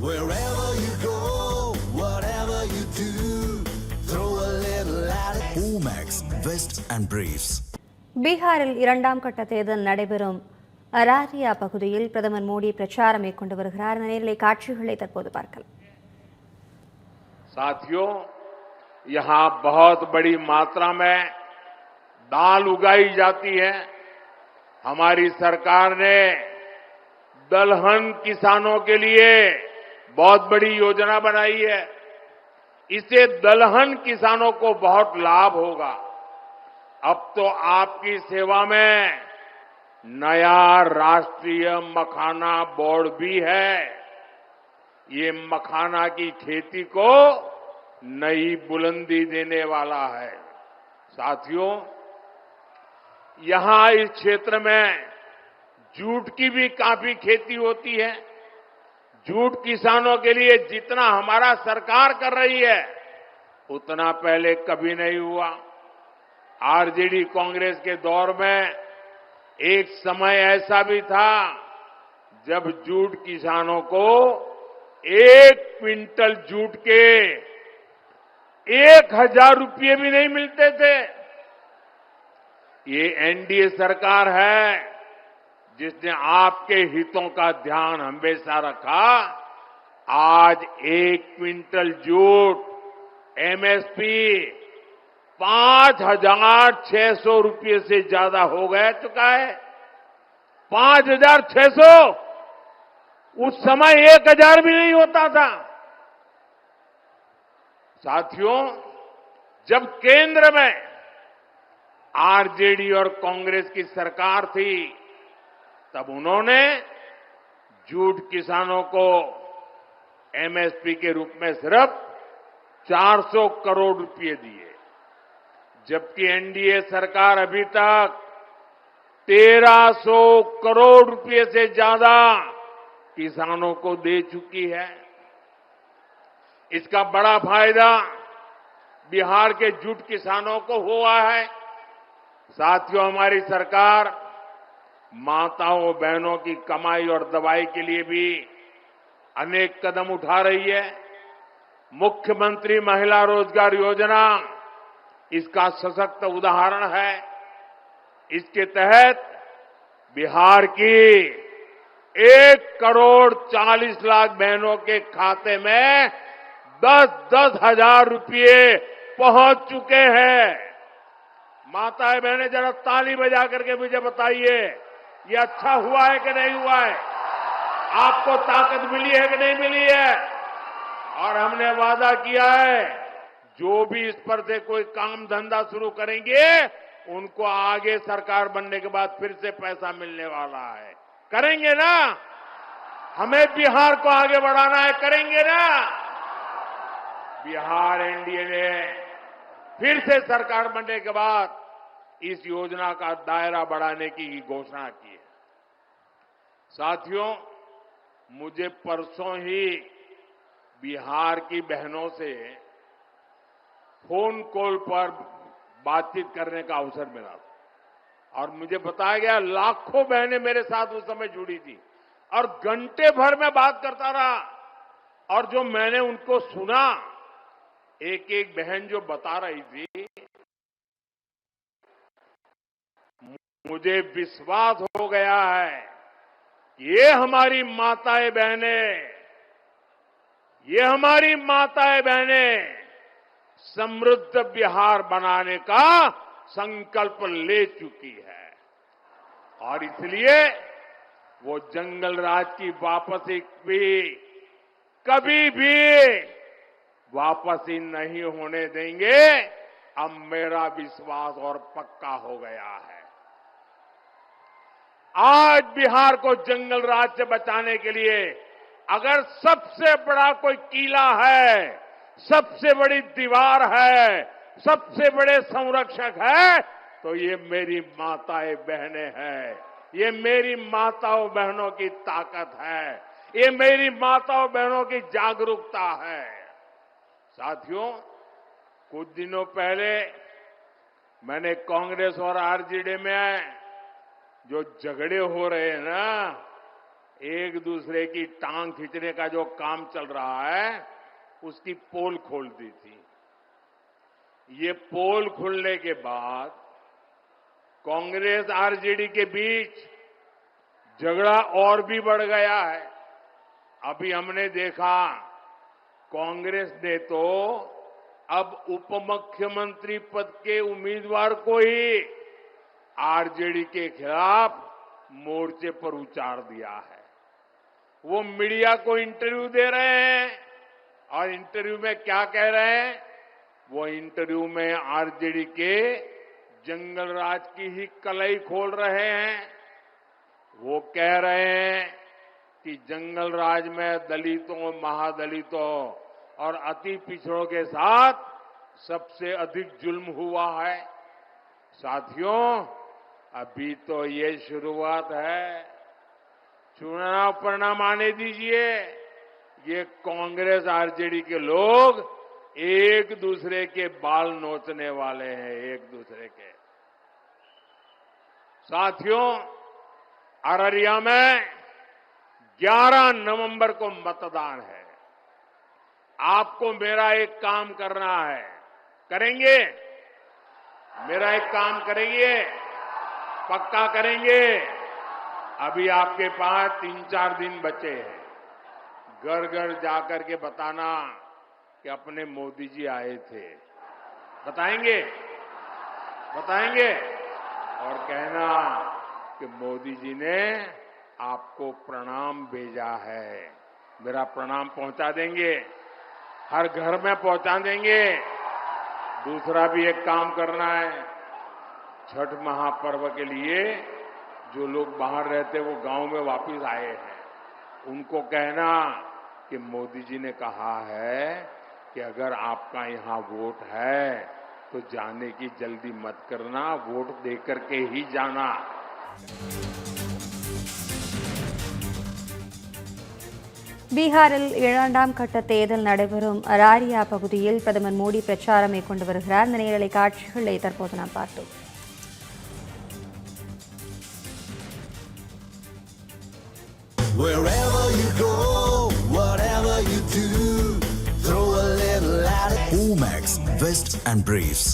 Wherever you go, whatever you do, throw a little at it. Omax, Vest and Briefs. பீகாரில் இரண்டாம் கட்ட தேர்தல் நடைபெறும் அராரியா பகுதியில் பிரதமர் மோடி பிரச்சாரம் மேற்கொண்டு வருகிறார். நேரலை காட்சிகளை தற்போது பார்க்கலாம். साथियों, यहां बहुत बड़ी मात्रा में दाल उगाई जाती है। हमारी सरकार ने दलहन किसानों के लिए बहुत बड़ी योजना बनाई है। इससे दलहन किसानों को बहुत लाभ होगा। अब तो आपकी सेवा में नया राष्ट्रीय मखाना बोर्ड भी है। ये मखाना की खेती को नई बुलंदी देने वाला है। साथियों, यहां इस क्षेत्र में जूट की भी काफी खेती होती है। जूट किसानों के लिए जितना हमारा सरकार कर रही है उतना पहले कभी नहीं हुआ। आरजेडी कांग्रेस के दौर में एक समय ऐसा भी था जब जूट किसानों को 1 क्विंटल जूट के 1000 रुपये भी नहीं मिलते थे। ये एनडीए सरकार है जिसने आपके हितों का ध्यान हमेशा रखा। आज 1 क्विंटल जूट एमएसपी 5,600 रुपये से ज्यादा हो गया चुका है। 5,600। उस समय 1,000 भी नहीं होता था। साथियों, जब केंद्र में आरजेडी और कांग्रेस की सरकार थी तब उन्होंने जूट किसानों को एमएसपी के रूप में सिर्फ 400 करोड़ रुपए दिए, जबकि एनडीए सरकार अभी तक 1,300 करोड़ रुपए से ज्यादा किसानों को दे चुकी है। इसका बड़ा फायदा बिहार के जूट किसानों को हुआ है। साथियों, हमारी सरकार माताओं बहनों की कमाई और दवाई के लिए भी अनेक कदम उठा रही है। मुख्यमंत्री महिला रोजगार योजना इसका सशक्त उदाहरण है। इसके तहत बिहार की 1,40,00,000 बहनों के खाते में 10-10 हजार रुपये पहुंच चुके हैं। माताएं बहनें जरा ताली बजा करके मुझे बताइए, ये अच्छा हुआ है कि नहीं हुआ है? आपको ताकत मिली है कि नहीं मिली है? और हमने वादा किया है जो भी इस पर से कोई काम धंधा शुरू करेंगे उनको आगे सरकार बनने के बाद फिर से पैसा मिलने वाला है। करेंगे ना? हमें बिहार को आगे बढ़ाना है, करेंगे ना? बिहार एनडीए ने फिर से सरकार बनने के बाद इस योजना का दायरा बढ़ाने की घोषणा की है। साथियों, मुझे परसों ही बिहार की बहनों से फोन कॉल पर बातचीत करने का अवसर मिला और मुझे बताया गया लाखों बहनें मेरे साथ उस समय जुड़ी थी और घंटे भर में बात करता रहा। और जो मैंने उनको सुना, एक एक बहन जो बता रही थी, मुझे विश्वास हो गया है ये हमारी माताएं बहनें, ये हमारी माताएं बहनें समृद्ध बिहार बनाने का संकल्प ले चुकी है। और इसलिए वो जंगल राज की वापसी भी कभी भी वापसी नहीं होने देंगे। अब मेरा विश्वास और पक्का हो गया है। आज बिहार को जंगल राज से बचाने के लिए अगर सबसे बड़ा कोई किला है, सबसे बड़ी दीवार है, सबसे बड़े संरक्षक है तो ये मेरी माताएं बहनें हैं। ये मेरी माताओं बहनों की ताकत है। ये मेरी माताओं बहनों की जागरूकता है। साथियों, कुछ दिनों पहले मैंने कांग्रेस और आरजेडी में जो झगड़े हो रहे हैं ना, एक दूसरे की टांग खींचने का जो काम चल रहा है उसकी पोल खोल दी थी। ये पोल खुलने के बाद कांग्रेस आरजेडी के बीच झगड़ा और भी बढ़ गया है। अभी हमने देखा कांग्रेस ने तो अब उप मुख्यमंत्री पद के उम्मीदवार को ही आरजेडी के खिलाफ मोर्चे पर उतार दिया है। वो मीडिया को इंटरव्यू दे रहे हैं और इंटरव्यू में क्या कह रहे हैं? वो इंटरव्यू में आरजेडी के जंगल राज की ही कलई खोल रहे हैं। वो कह रहे हैं कि जंगल राज में दलितों, महादलितों और अति पिछड़ों के साथ सबसे अधिक जुल्म हुआ है। साथियों, अभी तो ये शुरुआत है। चुनाव परिणाम आने दीजिए। ये कांग्रेस आरजेडी के लोग एक दूसरे के बाल नोचने वाले हैं, एक दूसरे के। साथियों, अररिया में 11 नवंबर को मतदान है। आपको मेरा एक काम करना है। करेंगे? मेरा एक काम करेंगे? पक्का करेंगे? अभी आपके पास 3-4 दिन बचे हैं। घर घर जाकर के बताना कि अपने मोदी जी आए थे। बताएंगे? बताएंगे? और कहना कि मोदी जी ने आपको प्रणाम भेजा है। मेरा प्रणाम पहुंचा देंगे, हर घर में पहुंचा देंगे। दूसरा भी एक काम करना है। छठ महापर्व के लिए जो लोग बाहर रहते वो गांव में वापस आए हैं, उनको कहना कि मोदी जी ने कहा है कि अगर आपका यहां वोट है तो जाने की जल्दी मत करना, वोट देकर के ही जाना। பீகாரில் 2ஆம் கட்ட தேர்தல் நடைபெறும் அராரியா பகுதியில் பிரதமர் மோடி பிரச்சாரம் மேற்கொண்டு வருகிறார். இந்த நேரலை காட்சிகளை தற்போது நாம் பார்த்தோம். Wherever you go, whatever you do, throw a little at it. Omax, Vest and Briefs.